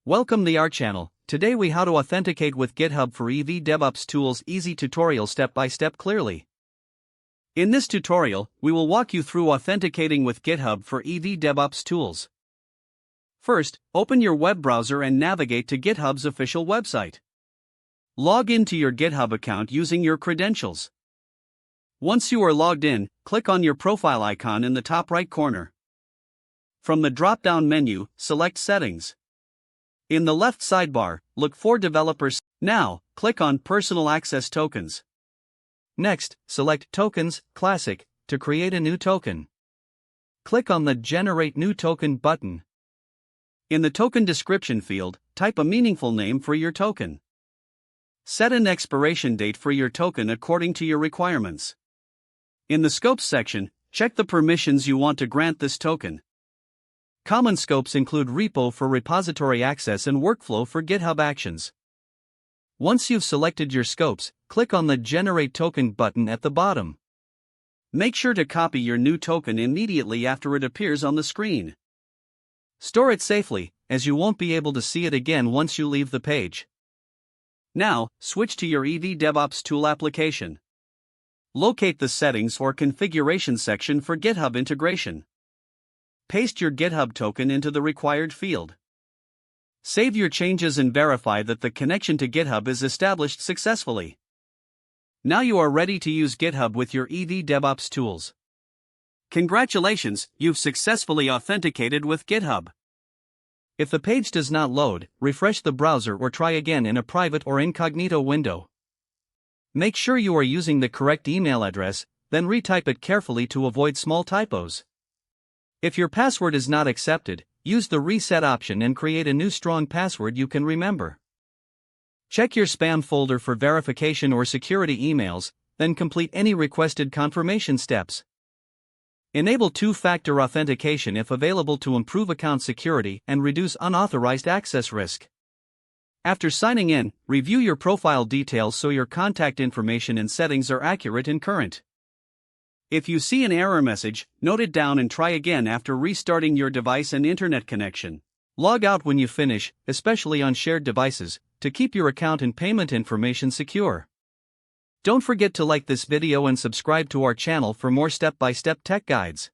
Welcome to our channel. Today we how to authenticate with GitHub for EV DevOps tools. Easy tutorial step by step clearly. In this tutorial, we will walk you through authenticating with GitHub for EV DevOps tools. First, open your web browser and navigate to GitHub's official website. Log into your GitHub account using your credentials. Once you are logged in, click on your profile icon in the top right corner. From the drop-down menu, select Settings. In the left sidebar, look for Developers. Now, click on Personal Access Tokens. Next, select Tokens, Classic, to create a new token. Click on the Generate New Token button. In the token description field, type a meaningful name for your token. Set an expiration date for your token according to your requirements. In the Scopes section, check the permissions you want to grant this token. Common scopes include repo for repository access and workflow for GitHub Actions. Once you've selected your scopes, click on the Generate Token button at the bottom. Make sure to copy your new token immediately after it appears on the screen. Store it safely, as you won't be able to see it again once you leave the page. Now, switch to your EV DevOps tool application. Locate the Settings or Configuration section for GitHub integration. Paste your GitHub token into the required field. Save your changes and verify that the connection to GitHub is established successfully. Now you are ready to use GitHub with your EV DevOps tools. Congratulations, you've successfully authenticated with GitHub. If the page does not load, refresh the browser or try again in a private or incognito window. Make sure you are using the correct email address, then retype it carefully to avoid small typos. If your password is not accepted, use the reset option and create a new strong password you can remember. Check your spam folder for verification or security emails, then complete any requested confirmation steps. Enable two-factor authentication if available to improve account security and reduce unauthorized access risk. After signing in, review your profile details so your contact information and settings are accurate and current. If you see an error message, note it down and try again after restarting your device and internet connection. Log out when you finish, especially on shared devices, to keep your account and payment information secure. Don't forget to like this video and subscribe to our channel for more step-by-step tech guides.